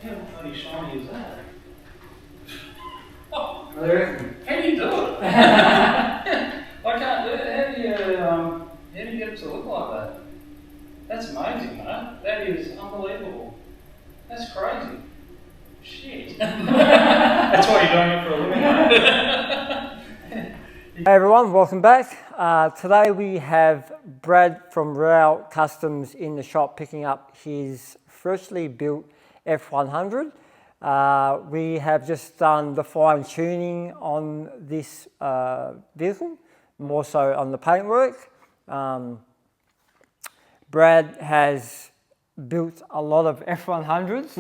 How bloody shiny is that? Oh, I reckon. how do you do it? I can't do it. How do you get it to look like that? That's amazing, mate. That is unbelievable. That's crazy. Shit. That's why you're doing it for a living, mate. Hey everyone, welcome back. Today we have Brad from Rail Customs in the shop picking up his freshly built F100. We have just done the fine tuning on this vehicle, more so on the paintwork. Brad has built a lot of F100s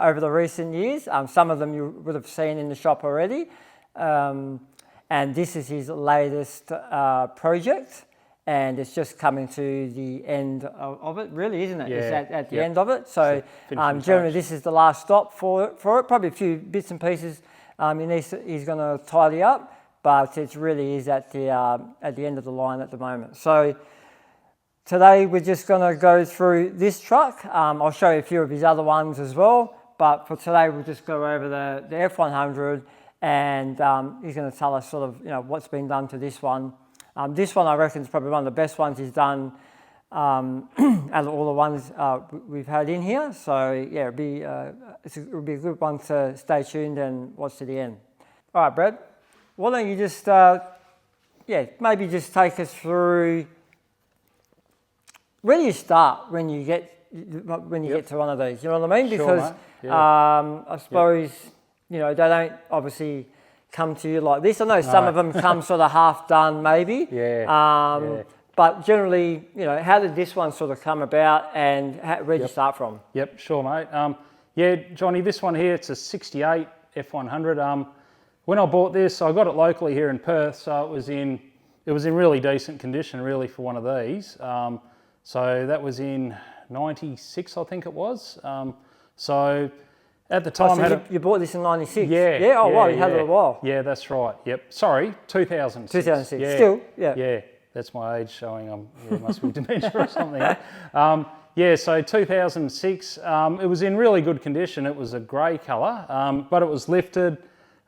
over the recent years. Some of them you would have seen in the shop already. And this is his latest project, and it's just coming to the end of it, really, isn't it? Yeah. It's at the end of it. So touch. generally this is the last stop for it. Probably a few bits and pieces he's going to tidy up, but it really is at the end of the line at the moment. So today we're just going to go through this truck. I'll show you a few of his other ones as well, but for today we'll just go over the F100, and he's going to tell us sort of what's been done to this one. This one I reckon is probably one of the best ones he's done out of all the ones we've had in here. So yeah, it'll be a good one to stay tuned and watch to the end. All right, Brad, why don't you just maybe just take us through where do you start when you get to one of these? You know what I mean? Sure, Because mate. I suppose they don't obviously come to you like this. I know some of them come sort of half done, maybe. Yeah. But generally, how did this one sort of come about, and where did you start from? Yep, sure, mate. Johnny, this one here, it's a 68 F100. When I bought this, I got it locally here in Perth, so it was in really decent condition, really, for one of these. So that was in 96, I think it was. So at the time, you bought this in 96? Yeah. Yeah, wow, you had it a while. Yeah, that's right. Yep. Sorry, 2006. 2006, yeah. still, yeah. Yeah, that's my age showing. Must be dementia or something. So 2006, it was in really good condition. It was a grey colour, but it was lifted.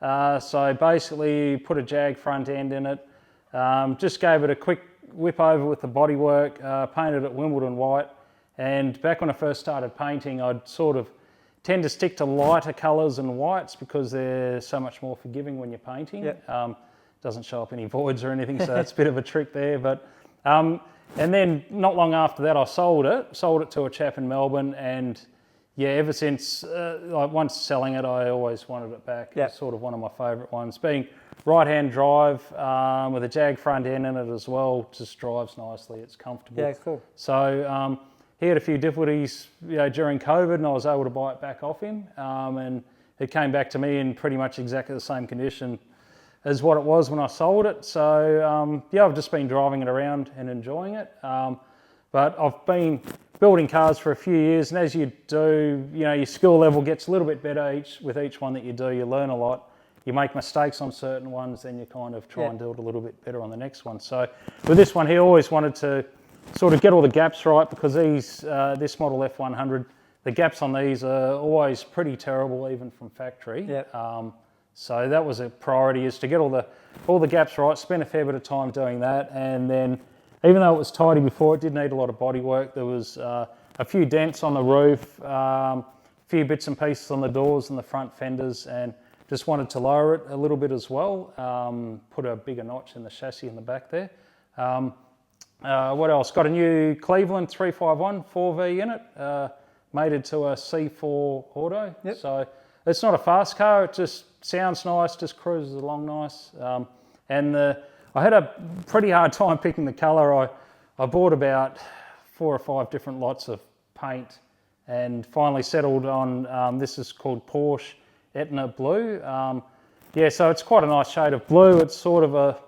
So basically put a Jag front end in it, just gave it a quick whip over with the bodywork, painted it Wimbledon white. And back when I first started painting, I'd sort of tend to stick to lighter colours and whites because they're so much more forgiving when you're painting. Yep. Doesn't show up any voids or anything, so that's a bit of a trick there. But and then not long after that, I sold it to a chap in Melbourne, and yeah, ever since, once selling it, I always wanted it back. Yep. It's sort of one of my favourite ones. Being right-hand drive with a Jag front end in it as well, just drives nicely. It's comfortable. Yeah, cool. So he had a few difficulties, during COVID, and I was able to buy it back off him, and it came back to me in pretty much exactly the same condition as what it was when I sold it. So I've just been driving it around and enjoying it. But I've been building cars for a few years, and as you do, your skill level gets a little bit better with each one that you do. You learn a lot. You make mistakes on certain ones, then you kind of try and do it a little bit better on the next one. So with this one, he always wanted to sort of get all the gaps right, because this model F100, the gaps on these are always pretty terrible, even from factory. Yep. So that was a priority, is to get all the gaps right. Spent a fair bit of time doing that, and then even though it was tidy before, it did need a lot of body work. There was a few dents on the roof, a few bits and pieces on the doors and the front fenders, and just wanted to lower it a little bit as well. Put a bigger notch in the chassis in the back there. What else? Got a new Cleveland 351 4V in it, mated to a C4 Auto. Yep. So it's not a fast car, it just sounds nice, just cruises along nice. I had a pretty hard time picking the colour. I bought about 4 or 5 different lots of paint and finally settled on, this is called Porsche Etna Blue. So it's quite a nice shade of blue. It's sort of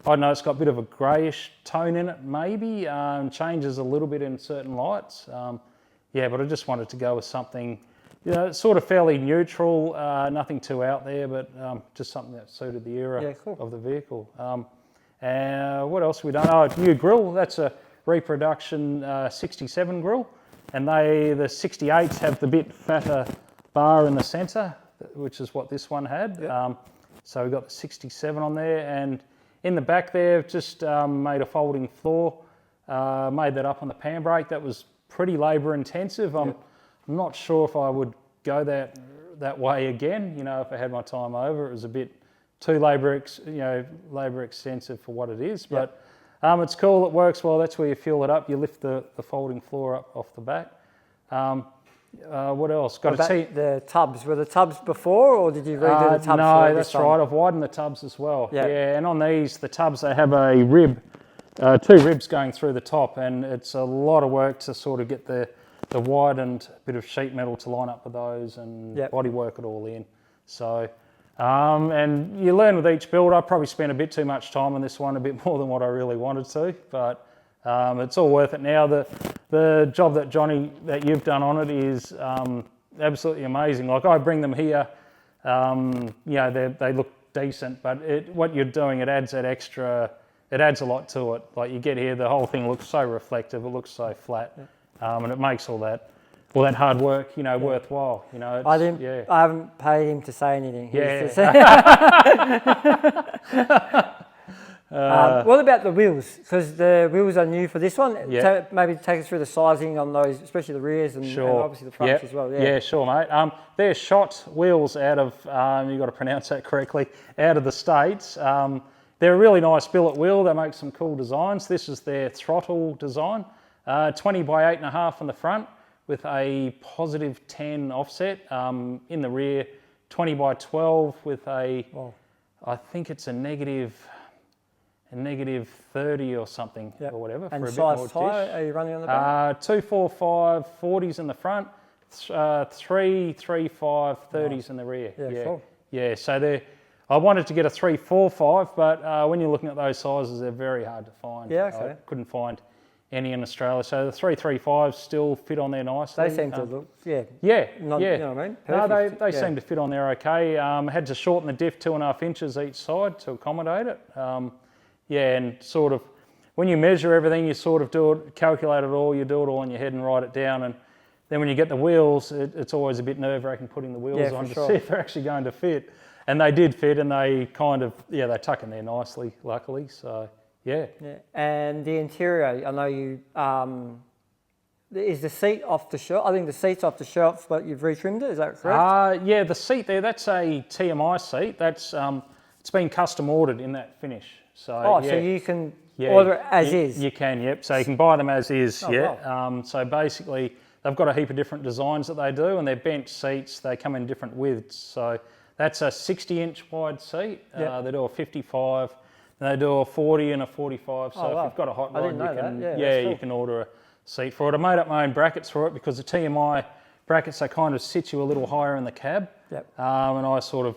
it's got a bit of a greyish tone in it, maybe. Changes a little bit in certain lights. But I just wanted to go with something, sort of fairly neutral, nothing too out there, but just something that suited the era of the vehicle. What else have we done? New grille. That's a reproduction 67 grille, and the 68s have the bit fatter bar in the centre, which is what this one had. Yep. So we've got the 67 on there, and in the back there, just made a folding floor, made that up on the pan brake. That was pretty labour intensive. I'm not sure if I would go that way again. You know, if I had my time over, it was a bit too labour extensive for what it is. But it's cool. It works well. That's where you fuel it up. You lift the folding floor up off the back. What else? The tubs. Were the tubs before, or did you redo the tubs? No, that's right. I've widened the tubs as well. Yeah, and on these, the tubs, they have a rib, 2 ribs going through the top, and it's a lot of work to sort of get the widened bit of sheet metal to line up with those and body work it all in. So, and you learn with each build. I probably spent a bit too much time on this one, a bit more than what I really wanted to, but it's all worth it now. The job that Johnny, that you've done on it is absolutely amazing. Like, I bring them here, they look decent, but what you're doing, it adds that extra, it adds a lot to it. Like, you get here, the whole thing looks so reflective, it looks so flat, and it makes all that hard work, worthwhile. I haven't paid him to say anything. What about the wheels? Because the wheels are new for this one. Maybe take us through the sizing on those, especially the rears and obviously the fronts as well. Yeah, sure, mate. They're shot wheels out of, you've got to pronounce that correctly, out of the States. They're a really nice billet wheel. They make some cool designs. This is their throttle design. 20 by 8.5 on the front with a positive 10 offset. In the rear, 20 by 12 with I think it's a negative 30 or something or whatever. And for a size bit more tyre, dish. are you running on the back? 245 40s in the front, 335 30s in the rear. Cool. Yeah, so I wanted to get a 345, but when you're looking at those sizes, they're very hard to find. I couldn't find any in Australia. So the 335s still fit on there nicely. They seem to look, You know what I mean? Perfect. No, they seem to fit on there okay. Had to shorten the diff 2.5 inches each side to accommodate it. And sort of, when you measure everything, you sort of calculate it all, you do it all in your head and write it down. And then when you get the wheels, it's always a bit nerve-wracking putting the wheels on to see if they're actually going to fit. And they did fit, and they kind of, they tuck in there nicely, luckily. So, And the interior, I know you, is the seat off the shelf? I think the seat's off the shelf, but you've retrimmed it, is that correct? The seat there, that's a TMI seat. That's it's been custom ordered in that finish. So, so you can order it as is? You can, yep. So you can buy them as is, Wow. So basically, they've got a heap of different designs that they do, and they're bench seats. They come in different widths. So that's a 60-inch wide seat. They do a 55. They do a 40 and a 45. So if you've got a hot rod, you can order a seat for it. I made up my own brackets for it because the TMI brackets, they kind of sit you a little higher in the cab. And I sort of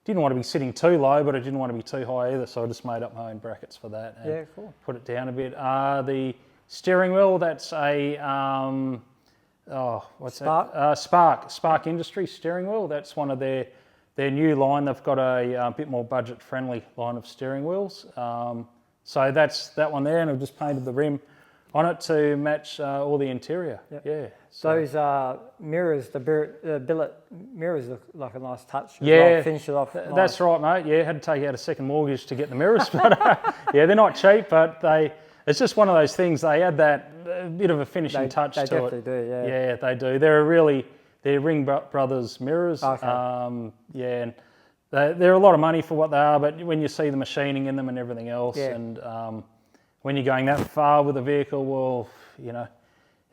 didn't want to be sitting too low, but I didn't want to be too high either. So I just made up my own brackets for that and put it down a bit. The steering wheel, that's a Spark Industry steering wheel. That's one of their new line. They've got a bit more budget-friendly line of steering wheels. So that's that one there, and I've just painted the rim on it to match all the interior. Those mirrors, the billet mirrors look like a nice touch. Finish it off. That's right, mate. Had to take out a second mortgage to get the mirrors, but they're not cheap. But it's just one of those things. They add that bit of a finishing touch to it. They definitely do. Yeah, they do. They're Ring Brothers mirrors. And they're a lot of money for what they are. But when you see the machining in them and everything else, and when you're going that far with a vehicle, well,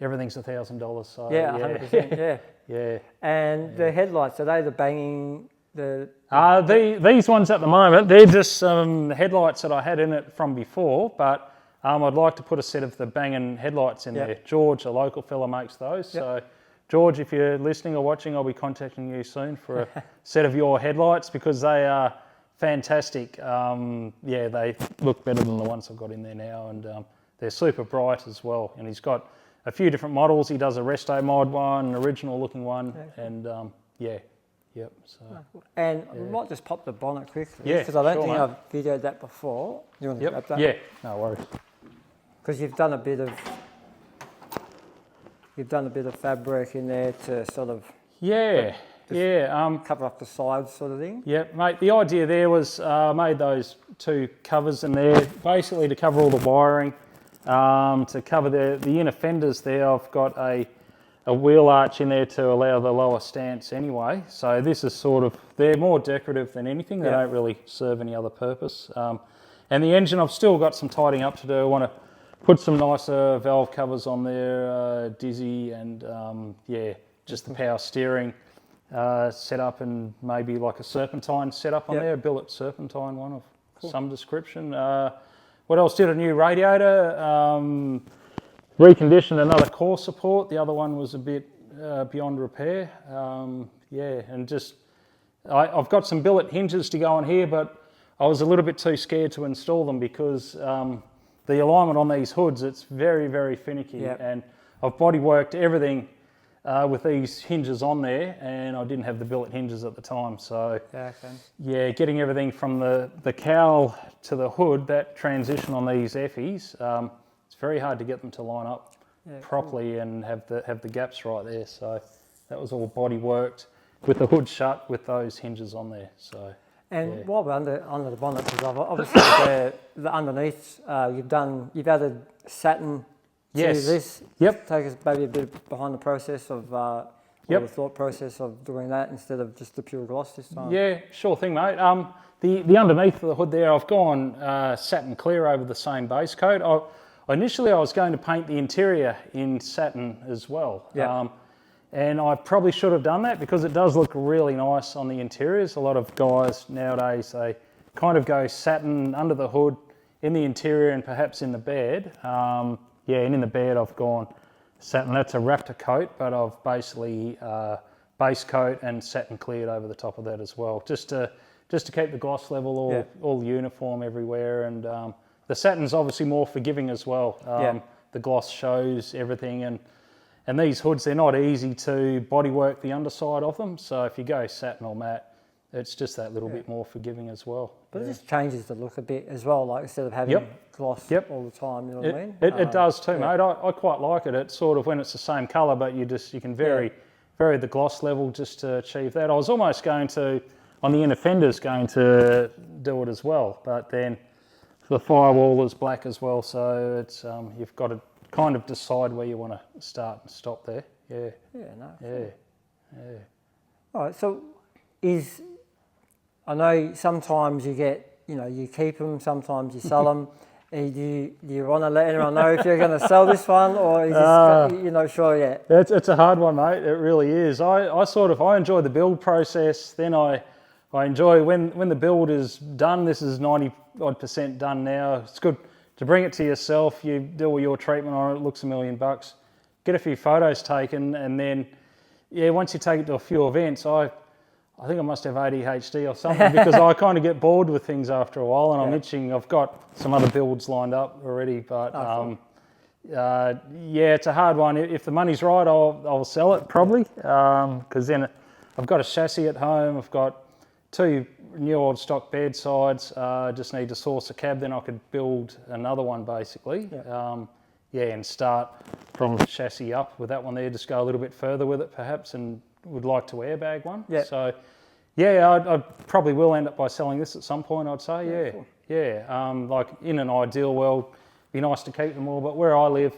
everything's $1,000. So 100%. And the headlights, are they the banging? These ones at the moment, they're just some headlights that I had in it from before, but I'd like to put a set of the banging headlights in there. George, a local fella, makes those. So George, if you're listening or watching, I'll be contacting you soon for a set of your headlights because they are fantastic. They look better than the ones I've got in there now, and they're super bright as well. And he's got a few different models. He does a resto mod one, an original looking one, and So. And we might just pop the bonnet quickly because I don't think I've videoed that before. You want to grab that? Yeah, no worries. Because you've done a bit of fabric in there to sort of cover up the sides sort of thing. Yeah, mate, the idea there was made those two covers in there basically to cover all the wiring, to cover the inner fenders there. I've got a wheel arch in there to allow the lower stance anyway. So this is sort of, they're more decorative than anything. They don't really serve any other purpose. And the engine, I've still got some tidying up to do. I want to put some nicer valve covers on there, Dizzy, and just the power steering set up, and maybe like a serpentine setup on there, a billet serpentine one of some description. What else? Did a new radiator, reconditioned another core support. The other one was a bit beyond repair. And just I've got some billet hinges to go on here, but I was a little bit too scared to install them because the alignment on these hoods, it's very, very finicky. And I've body worked everything with these hinges on there, and I didn't have the billet hinges at the time. So getting everything from the cowl to the hood, that transition on these Effies, it's very hard to get them to line up properly and have the gaps right there. So that was all body worked with the hood shut with those hinges on there. So. And while we're under the bonnet, because obviously the underneath, you've added satin to this. Take us maybe a bit behind the process of the thought process of doing that instead of just the pure gloss this time. Yeah, sure thing, mate. The underneath of the hood there, I've gone satin clear over the same base coat. Initially, I was going to paint the interior in satin as well. And I probably should have done that because it does look really nice on the interiors. A lot of guys nowadays, they kind of go satin under the hood, in the interior, and perhaps in the bed. And in the bed I've gone satin. That's a Raptor coat, but I've basically base coat and satin cleared over the top of that as well, just to keep the gloss level all uniform everywhere. And the satin's obviously more forgiving as well. The gloss shows everything, and these hoods, they're not easy to bodywork the underside of them. So if you go satin or matte, it's just that little bit more forgiving as well. But it just changes the look a bit as well, like instead of having gloss all the time, you know what I mean? It does too, mate. I quite like it. It's sort of when it's the same colour, but you can vary the gloss level just to achieve that. I was almost going to, on the inner fenders, going to do it as well, but then the firewall is black as well, so it's you've got to kind of decide where you want to start and stop there. All right, so I know sometimes you get, you keep them, sometimes you sell them. Do you want to let anyone know if you're going to sell this one, or is this, you're not sure yet? It's a hard one, mate. It really is. I enjoy the build process. Then I enjoy when the build is done. This is 90% done now. It's good to bring it to yourself. You do all your treatment on it. It looks $1 million. Get a few photos taken, and then once you take it to a few events, I think I must have ADHD or something because I kind of get bored with things after a while, and I'm itching. I've got some other builds lined up already, but it's a hard one. If the money's right, I'll sell it probably, because then I've got a chassis at home. I've got 2 new old stock bedsides. Just need to source a cab, then I could build another one basically. And start from the chassis up with that one there. Just go a little bit further with it perhaps, and would like to airbag one. So I probably will end up by selling this at some point, I'd say. Like in an ideal world, be nice to keep them all, but where I live,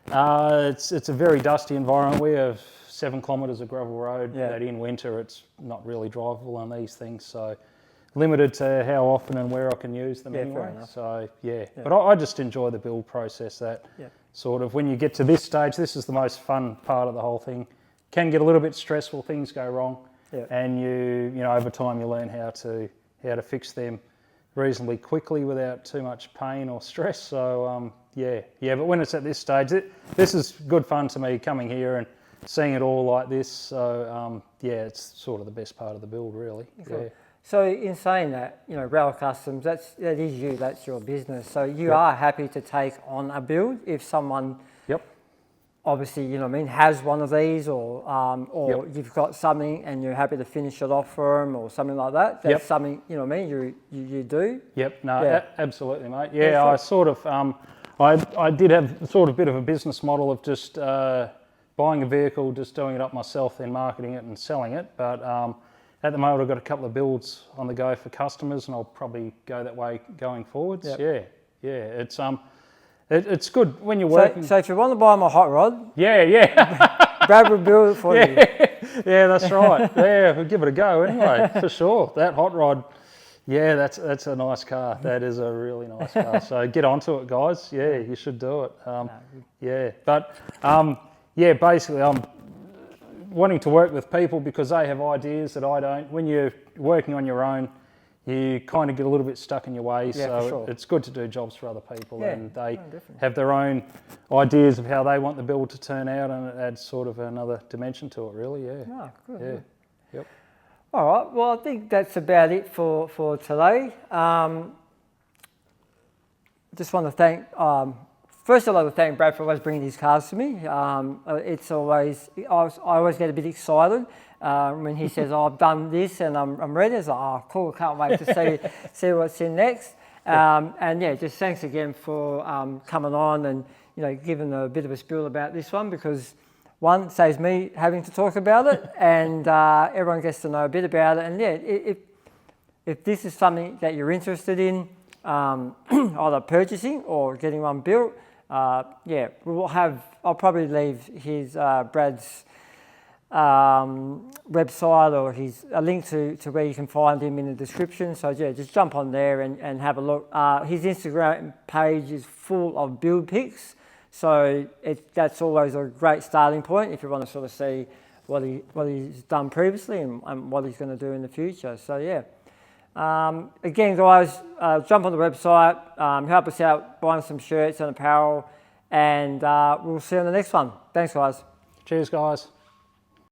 it's a very dusty environment. We have 7 kilometres of gravel road that in winter it's not really drivable on these things, so limited to how often and where I can use them anyway. So but I just enjoy the build process. That sort of, when you get to this stage, this is the most fun part of the whole thing. Can get a little bit stressful, things go wrong, and you over time you learn how to fix them reasonably quickly without too much pain or stress. So but when it's at this stage, this is good fun to me, coming here and seeing it all like this. So it's sort of the best part of the build, really. So in saying that, Rail Customs, that is you, that's your business. So you are happy to take on a build if someone obviously, has one of these, or you've got something and you're happy to finish it off for them or something like that. That's something, you do. Absolutely, mate. I sort of, I did have sort of a bit of a business model of just buying a vehicle, just doing it up myself, then marketing it and selling it. But at the moment, I've got a couple of builds on the go for customers, and I'll probably go that way going forwards. Yep. Yeah. It's good when you're working. So if you want to buy my hot rod, Yeah. Brad will build it for you. Yeah, that's right. Yeah, we'll give it a go anyway, for sure. That hot rod, yeah, that's a nice car. That is a really nice car. So get onto it, guys. Yeah, you should do it. Basically, I'm wanting to work with people because they have ideas that I don't. When you're working on your own, you kind of get a little bit stuck in your ways. Yeah, so for sure. it's good to do jobs for other people, and they definitely. have their own ideas of how they want the build to turn out, and it adds sort of another dimension to it, really. Yeah. Oh, good. Yeah. Good. Yep. All right. Well, I think that's about it for today. Just want to thank. First, I'd like to thank Brad for always bringing these cars to me. It's always I always get a bit excited when he says, "Oh, I've done this and I'm ready." It's like, "Oh, cool! Can't wait to see what's in next." And yeah, just thanks again for coming on and giving a bit of a spiel about this one, because one, saves me having to talk about it, and everyone gets to know a bit about it. And yeah, if this is something that you're interested in, either purchasing or getting one built, I'll probably leave his Brad's website or a link to where you can find him in the description. So yeah, just jump on there and have a look. His Instagram page is full of build pics, so that's always a great starting point if you want to sort of see what he's done previously and what he's going to do in the future. So yeah. Again, guys, jump on the website, help us out buying some shirts and apparel, and we'll see you on the next one. Thanks, guys. Cheers, guys.